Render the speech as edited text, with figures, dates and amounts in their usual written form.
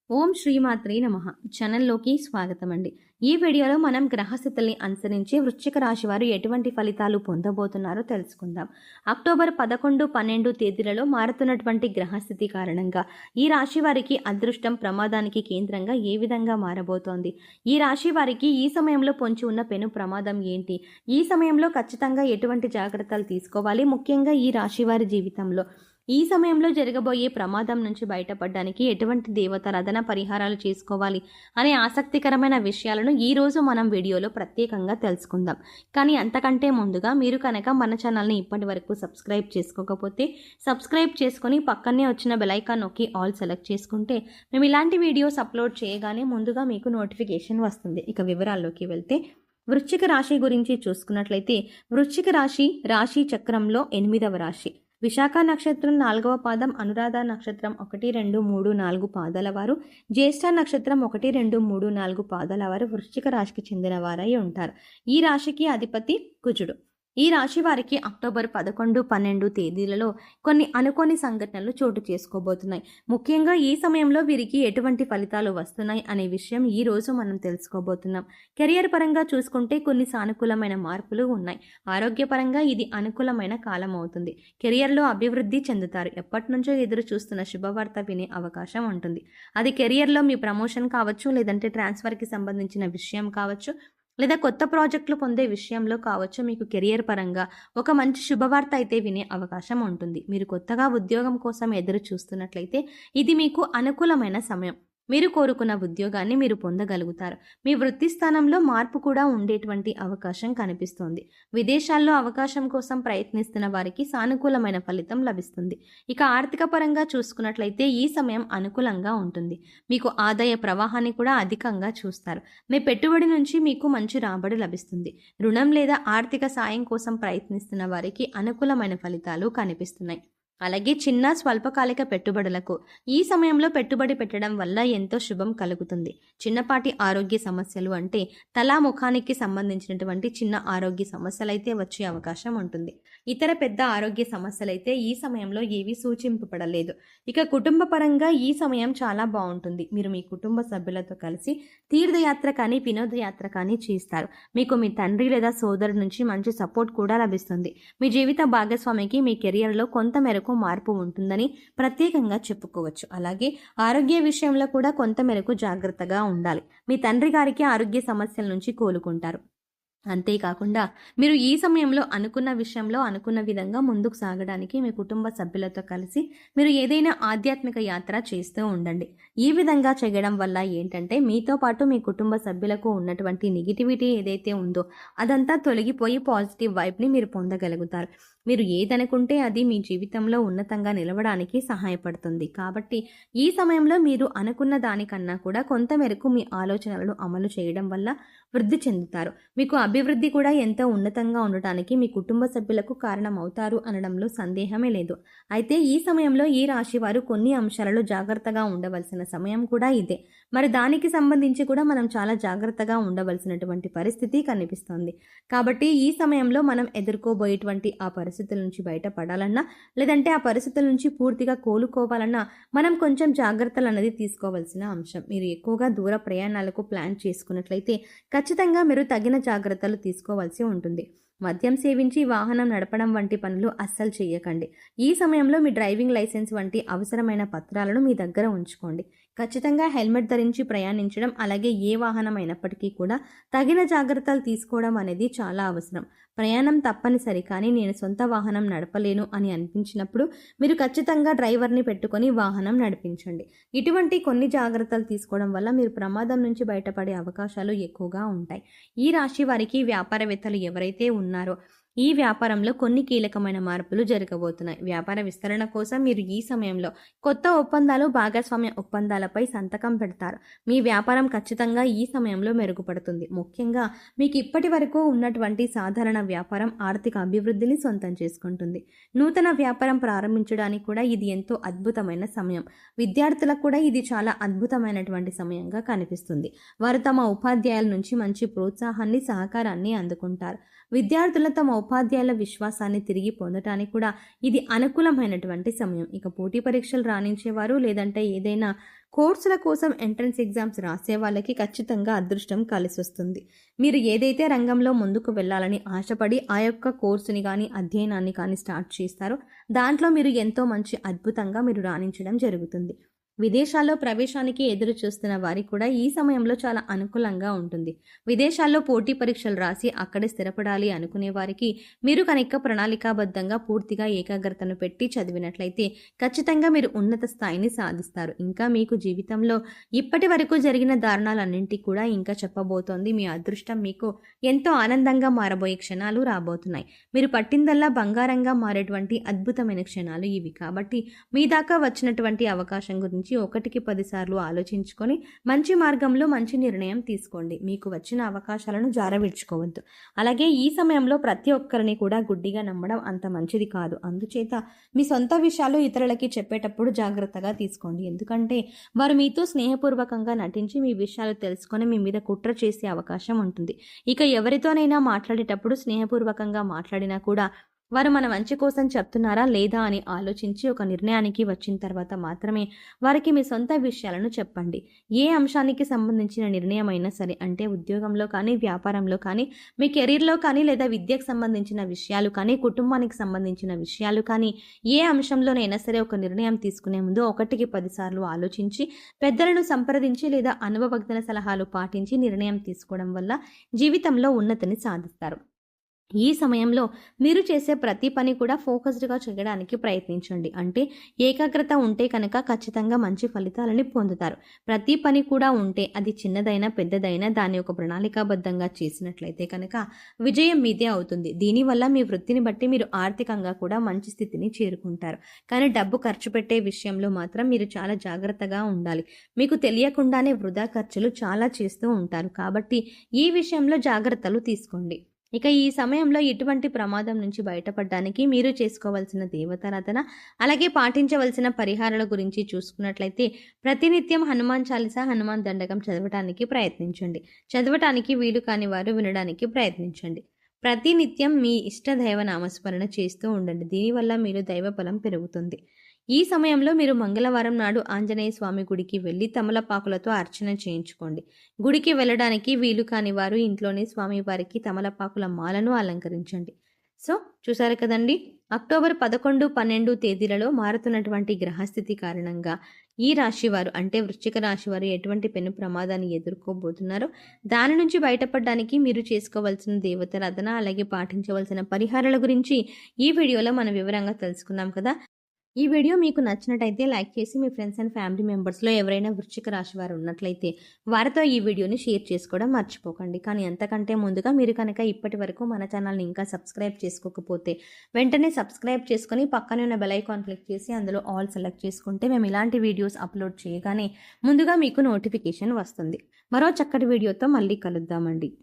ఓం శ్రీమాత్రే నమః. ఛానల్లోకి స్వాగతం అండి. ఈ వీడియోలో మనం గ్రహస్థితుల్ని అనుసరించి వృశ్చిక రాశి వారు ఎటువంటి ఫలితాలు పొందబోతున్నారో తెలుసుకుందాం. అక్టోబర్ 11, 12 తేదీలలో మారుతున్నటువంటి గ్రహస్థితి కారణంగా ఈ రాశి వారికి అదృష్టం ప్రమాదానికి కేంద్రంగా ఏ విధంగా మారబోతోంది, ఈ రాశి వారికి ఈ సమయంలో పొంచి ఉన్న పెను ప్రమాదం ఏంటి, ఈ సమయంలో ఖచ్చితంగా ఎటువంటి జాగ్రత్తలు తీసుకోవాలి, ముఖ్యంగా ఈ రాశి వారి జీవితంలో ఈ సమయంలో జరగబోయే ప్రమాదం నుంచి బయటపడడానికి ఎటువంటి దేవతారాధన పరిహారాలు చేసుకోవాలి అనే ఆసక్తికరమైన విషయాలను ఈరోజు మనం వీడియోలో ప్రత్యేకంగా తెలుసుకుందాం. కానీ అంతకంటే ముందుగా మీరు కనుక మన ఛానల్ని ఇప్పటి వరకు సబ్స్క్రైబ్ చేసుకోకపోతే సబ్స్క్రైబ్ చేసుకొని పక్కనే వచ్చిన బెల్ ఐకాన్ నొక్కి ఆల్ సెలెక్ట్ చేసుకుంటే మేము ఇలాంటి వీడియోస్ అప్లోడ్ చేయగానే ముందుగా మీకు నోటిఫికేషన్ వస్తుంది. ఇక వివరాల్లోకి వెళ్తే వృశ్చిక రాశి గురించి చూసుకున్నట్లయితే వృశ్చిక రాశి రాశి చక్రంలో 8వ రాశి. విశాఖ నక్షత్రం 4వ పాదం, అనురాధ నక్షత్రం 1, 2, 3, 4 పాదాల వారు, జ్యేష్ఠ నక్షత్రం 1, 2, 3, 4 పాదాల వారు వృశ్చిక రాశికి చెందిన వారై ఉంటారు. ఈ రాశికి అధిపతి కుజుడు. ఈ రాశి వారికి అక్టోబర్ 11, 12 తేదీలలో కొన్ని అనుకోని సంఘటనలు చోటు చేసుకోబోతున్నాయి. ముఖ్యంగా ఈ సమయంలో వీరికి ఎటువంటి ఫలితాలు వస్తున్నాయి అనే విషయం ఈ రోజు మనం తెలుసుకోబోతున్నాం. కెరియర్ పరంగా చూసుకుంటే కొన్ని సానుకూలమైన మార్పులు ఉన్నాయి. ఆరోగ్యపరంగా ఇది అనుకూలమైన కాలం అవుతుంది. కెరియర్లో అభివృద్ధి చెందుతారు. ఎప్పటి నుంచో ఎదురు చూస్తున్న శుభవార్త వినే అవకాశం ఉంటుంది. అది కెరియర్లో మీ ప్రమోషన్ కావచ్చు, లేదంటే ట్రాన్స్ఫర్కి సంబంధించిన విషయం కావచ్చు, లేదా కొత్త ప్రాజెక్టులు పొందే విషయంలో కావచ్చు. మీకు కెరియర్ పరంగా ఒక మంచి శుభవార్త అయితే వినే అవకాశం ఉంటుంది. మీరు కొత్తగా ఉద్యోగం కోసం ఎదురు చూస్తున్నట్లయితే ఇది మీకు అనుకూలమైన సమయం. మీరు కోరుకున్న ఉద్యోగాన్ని మీరు పొందగలుగుతారు. మీ వృత్తి స్థానంలో మార్పు కూడా ఉండేటువంటి అవకాశం కనిపిస్తోంది. విదేశాల్లో అవకాశం కోసం ప్రయత్నిస్తున్న వారికి సానుకూలమైన ఫలితం లభిస్తుంది. ఇక ఆర్థిక పరంగా చూసుకున్నట్లయితే ఈ సమయం అనుకూలంగా ఉంటుంది. మీకు ఆదాయ ప్రవాహాన్ని కూడా అధికంగా చూస్తారు. మీ పెట్టుబడి నుంచి మీకు మంచి రాబడి లభిస్తుంది. రుణం లేదా ఆర్థిక సాయం కోసం ప్రయత్నిస్తున్న వారికి అనుకూలమైన ఫలితాలు కనిపిస్తున్నాయి. అలాగే చిన్న స్వల్పకాలిక పెట్టుబడులకు ఈ సమయంలో పెట్టుబడి పెట్టడం వల్ల ఎంతో శుభం కలుగుతుంది. చిన్నపాటి ఆరోగ్య సమస్యలు అంటే తల ముఖానికి సంబంధించినటువంటి చిన్న ఆరోగ్య సమస్యలైతే వచ్చే అవకాశం ఉంటుంది. ఇతర పెద్ద ఆరోగ్య సమస్యలైతే ఈ సమయంలో ఏవి సూచింపబడలేదు. ఇక కుటుంబ పరంగా ఈ సమయం చాలా బాగుంటుంది. మీరు మీ కుటుంబ సభ్యులతో కలిసి తీర్థయాత్ర కానీ వినోదయాత్ర కానీ చేస్తారు. మీకు మీ తండ్రి లేదా సోదరుడి నుంచి మంచి సపోర్ట్ కూడా లభిస్తుంది. మీ జీవిత భాగస్వామికి మీ కెరియర్లో కొంత మేరకు మార్పు ఉంటుందని ప్రత్యేకంగా చెప్పుకోవచ్చు. అలాగే ఆరోగ్య విషయంలో కూడా కొంత మేరకు జాగ్రత్తగా ఉండాలి. మీ తండ్రి గారికి ఆరోగ్య సమస్యల నుంచి కోలుకుంటారు. అంతేకాకుండా మీరు ఈ సమయంలో అనుకున్న విషయంలో అనుకున్న విధంగా ముందుకు సాగడానికి మీ కుటుంబ సభ్యులతో కలిసి మీరు ఏదైనా ఆధ్యాత్మిక యాత్ర చేస్తూ ఉండండి. ఈ విధంగా చేయడం వల్ల ఏంటంటే మీతో పాటు మీ కుటుంబ సభ్యులకు ఉన్నటువంటి నెగిటివిటీ ఏదైతే ఉందో అదంతా తొలగిపోయి పాజిటివ్ వైబ్ని మీరు పొందగలుగుతారు. మీరు ఏదనుకుంటే అది మీ జీవితంలో ఉన్నతంగా నిలవడానికి సహాయపడుతుంది. కాబట్టి ఈ సమయంలో మీరు అనుకున్న దానికన్నా కూడా కొంత మేరకు మీ ఆలోచనలను అమలు చేయడం వల్ల వృద్ధి చెందుతారు. మీకు అభివృద్ధి కూడా ఎంతో ఉన్నతంగా ఉండటానికి మీ కుటుంబ సభ్యులకు కారణం అవుతారు అనడంలో సందేహమే లేదు. అయితే ఈ సమయంలో ఈ రాశి వారు కొన్ని అంశాలలో జాగ్రత్తగా ఉండవలసిన సమయం కూడా ఇదే. మరి దానికి సంబంధించి కూడా మనం చాలా జాగ్రత్తగా ఉండవలసినటువంటి పరిస్థితి కనిపిస్తోంది. కాబట్టి ఈ సమయంలో మనం ఎదుర్కోబోయేటువంటి ఆ పరిస్థితుల నుంచి బయటపడాలన్నా, లేదంటే ఆ పరిస్థితుల నుంచి పూర్తిగా కోలుకోవాలన్నా మనం కొంచెం జాగ్రత్తలు అనేది తీసుకోవాల్సిన అంశం. మీరు ఎక్కువగా దూర ప్రయాణాలకు ప్లాన్ చేసుకున్నట్లయితే ఖచ్చితంగా మీరు తగిన జాగ్రత్తలు తీసుకోవాల్సి ఉంటుంది. మద్యం సేవించి వాహనం నడపడం వంటి పనులు అస్సలు చేయకండి. ఈ సమయంలో మీ డ్రైవింగ్ లైసెన్స్ వంటి అవసరమైన పత్రాలను మీ దగ్గర ఉంచుకోండి. ఖచ్చితంగా హెల్మెట్ ధరించి ప్రయాణించడం, అలాగే ఏ వాహనం అయినప్పటికీ కూడా తగిన జాగ్రత్తలు తీసుకోవడం అనేది చాలా అవసరం. ప్రయాణం తప్పనిసరి, కానీ నేను సొంత వాహనం నడపలేను అని అనిపించినప్పుడు మీరు ఖచ్చితంగా డ్రైవర్ని పెట్టుకొని వాహనం నడిపించండి. ఇటువంటి కొన్ని జాగ్రత్తలు తీసుకోవడం వల్ల మీరు ప్రమాదం నుంచి బయటపడే అవకాశాలు ఎక్కువగా ఉంటాయి. ఈ రాశి వారికి వ్యాపారవేత్తలు ఎవరైతే ఉన్నారో ఈ వ్యాపారంలో కొన్ని కీలకమైన మార్పులు జరగబోతున్నాయి. వ్యాపార విస్తరణ కోసం మీరు ఈ సమయంలో కొత్త ఒప్పందాలు, భాగస్వామ్య ఒప్పందాలపై సంతకం పెడతారు. మీ వ్యాపారం ఖచ్చితంగా ఈ సమయంలో మెరుగుపడుతుంది. ముఖ్యంగా మీకు ఇప్పటి వరకు ఉన్నటువంటి సాధారణ వ్యాపారం ఆర్థిక అభివృద్ధిని సొంతం చేసుకుంటుంది. నూతన వ్యాపారం ప్రారంభించడానికి కూడా ఇది ఎంతో అద్భుతమైన సమయం. విద్యార్థులకు కూడా ఇది చాలా అద్భుతమైనటువంటి సమయంగా కనిపిస్తుంది. వారు తమ ఉపాధ్యాయుల నుంచి మంచి ప్రోత్సాహాన్ని, సహకారాన్ని అందుకుంటారు. విద్యార్థుల తమ ఉపాధ్యాయుల విశ్వాసాన్ని తిరిగి పొందటానికి కూడా ఇది అనుకూలమైనటువంటి సమయం. ఇక పోటీ పరీక్షలు రాణించేవారు లేదంటే ఏదైనా కోర్సుల కోసం ఎంట్రన్స్ ఎగ్జామ్స్ రాసే వాళ్ళకి ఖచ్చితంగా అదృష్టం కలిసొస్తుంది. మీరు ఏదైతే రంగంలో ముందుకు వెళ్ళాలని ఆశపడి ఆ యొక్క కోర్సుని కానీ అధ్యయనాన్ని కానీ స్టార్ట్ చేస్తారో దాంట్లో మీరు ఎంతో మంచి అద్భుతంగా మీరు రాణించడం జరుగుతుంది. విదేశాల్లో ప్రవేశానికి ఎదురు చూస్తున్న వారికి కూడా ఈ సమయంలో చాలా అనుకూలంగా ఉంటుంది. విదేశాల్లో పోటీ పరీక్షలు రాసి అక్కడే స్థిరపడాలి అనుకునే వారికి మీరు కనుక ప్రణాళికాబద్ధంగా పూర్తిగా ఏకాగ్రతను పెట్టి చదివినట్లయితే ఖచ్చితంగా మీరు ఉన్నత స్థాయిని సాధిస్తారు. ఇంకా మీకు జీవితంలో ఇప్పటి వరకు జరిగిన దారుణాలన్నింటి కూడా ఇంకా చెప్పబోతోంది. మీ అదృష్టం మీకు ఎంతో ఆనందంగా మారబోయే క్షణాలు రాబోతున్నాయి. మీరు పట్టిందల్లా బంగారంగా మారేటువంటి అద్భుతమైన క్షణాలు ఇవి. కాబట్టి మీ దాకా వచ్చినటువంటి అవకాశం గురించి ఒకటికి 10 సార్లు ఆలోచించుకొని మంచి మార్గంలో మంచి నిర్ణయం తీసుకోండి. మీకు వచ్చిన అవకాశాలను జారవిడ్చుకోవద్దు. అలాగే ఈ సమయంలో ప్రతి ఒక్కరిని కూడా గుడ్డిగా నమ్మడం అంత మంచిది కాదు. అందుచేత మీ సొంత విషయాలు ఇతరులకి చెప్పేటప్పుడు జాగ్రత్తగా తీసుకోండి. ఎందుకంటే వారు మీతో స్నేహపూర్వకంగా నటించి మీ విషయాలు తెలుసుకొని మీ మీద కుట్ర చేసే అవకాశం ఉంటుంది. ఇక ఎవరితోనైనా మాట్లాడేటప్పుడు స్నేహపూర్వకంగా మాట్లాడినా కూడా వారు మన మంచి కోసం చెప్తున్నారా లేదా అని ఆలోచించి ఒక నిర్ణయానికి వచ్చిన తర్వాత మాత్రమే వారికి మీ సొంత విషయాలను చెప్పండి. ఏ అంశానికి సంబంధించిన నిర్ణయం అయినా సరే, అంటే ఉద్యోగంలో కానీ, వ్యాపారంలో కానీ, మీ కెరీర్లో కానీ, లేదా విద్యకు సంబంధించిన విషయాలు కానీ, కుటుంబానికి సంబంధించిన విషయాలు కానీ, ఏ అంశంలోనైనా సరే ఒక నిర్ణయం తీసుకునే ముందు ఒకటికి 10 సార్లు ఆలోచించి పెద్దలను సంప్రదించి లేదా అనుభవజ్ఞుల సలహాలు పాటించి నిర్ణయం తీసుకోవడం వల్ల జీవితంలో ఉన్నతిని సాధిస్తారు. ఈ సమయంలో మీరు చేసే ప్రతి పని కూడా ఫోకస్డ్గా చేయడానికి ప్రయత్నించండి. అంటే ఏకాగ్రత ఉంటే కనుక ఖచ్చితంగా మంచి ఫలితాలని పొందుతారు. ప్రతి పని కూడా ఉంటే అది చిన్నదైనా పెద్దదైనా దాన్ని ఒక ప్రణాళికాబద్ధంగా చేసినట్లయితే కనుక విజయం మీదే అవుతుంది. దీనివల్ల మీ వృత్తిని బట్టి మీరు ఆర్థికంగా కూడా మంచి స్థితిని చేరుకుంటారు. కానీ డబ్బు ఖర్చు పెట్టే విషయంలో మాత్రం మీరు చాలా జాగ్రత్తగా ఉండాలి. మీకు తెలియకుండానే వృధా ఖర్చులు చాలా చేస్తూ ఉంటారు. కాబట్టి ఈ విషయంలో జాగ్రత్తలు తీసుకోండి. ఇక ఈ సమయంలో ఇటువంటి ప్రమాదం నుంచి బయటపడడానికి మీరు చేసుకోవాల్సిన దేవతారాధన, అలాగే పాటించవలసిన పరిహారాల గురించి చూసుకున్నట్లయితే ప్రతినిత్యం హనుమాన్ చాలీసా, హనుమాన్ దండకం చదవటానికి ప్రయత్నించండి. చదవటానికి వీలు కాని వారు వినడానికి ప్రయత్నించండి. ప్రతినిత్యం మీ ఇష్ట దైవ నామస్మరణ చేస్తూ ఉండండి. దీనివల్ల మీరు దైవ బలం పెరుగుతుంది. ఈ సమయంలో మీరు మంగళవారం నాడు ఆంజనేయ స్వామి గుడికి వెళ్ళి తమలపాకులతో అర్చన చేయించుకోండి. గుడికి వెళ్ళడానికి వీలు కాని వారు ఇంట్లోనే స్వామివారికి తమలపాకుల మాలను అలంకరించండి. సో చూసారు కదండి, అక్టోబర్ 11, 12 తేదీలలో మారుతున్నటువంటి గ్రహస్థితి కారణంగా ఈ రాశివారు అంటే వృశ్చిక రాశివారు ఎటువంటి పెను ప్రమాదాన్ని ఎదుర్కోబోతున్నారో దాని నుంచి బయటపడడానికి మీరు చేసుకోవాల్సిన దేవతారాధన, అలాగే పాటించవలసిన పరిహారాల గురించి ఈ వీడియోలో మనం వివరంగా తెలుసుకున్నాం కదా. ఈ వీడియో మీకు నచ్చినట్టయితే లైక్ చేసి మీ ఫ్రెండ్స్ అండ్ ఫ్యామిలీ మెంబర్స్లో ఎవరైనా వృశ్చిక రాశి వారు ఉన్నట్లయితే వారితో ఈ వీడియోని షేర్ చేసుకోవడం మర్చిపోకండి. కానీ అంతకంటే ముందుగా మీరు కనుక ఇప్పటి వరకు మన ఛానల్ని ఇంకా సబ్స్క్రైబ్ చేసుకోకపోతే వెంటనే సబ్స్క్రైబ్ చేసుకొని పక్కనే ఉన్న బెల్ ఐకాన్ క్లిక్ చేసి అందులో ఆల్ సెలెక్ట్ చేసుకుంటే మేము ఇలాంటి వీడియోస్ అప్లోడ్ చేయగానే ముందుగా మీకు నోటిఫికేషన్ వస్తుంది. మరో చక్కటి వీడియోతో మళ్ళీ కలుద్దామండి.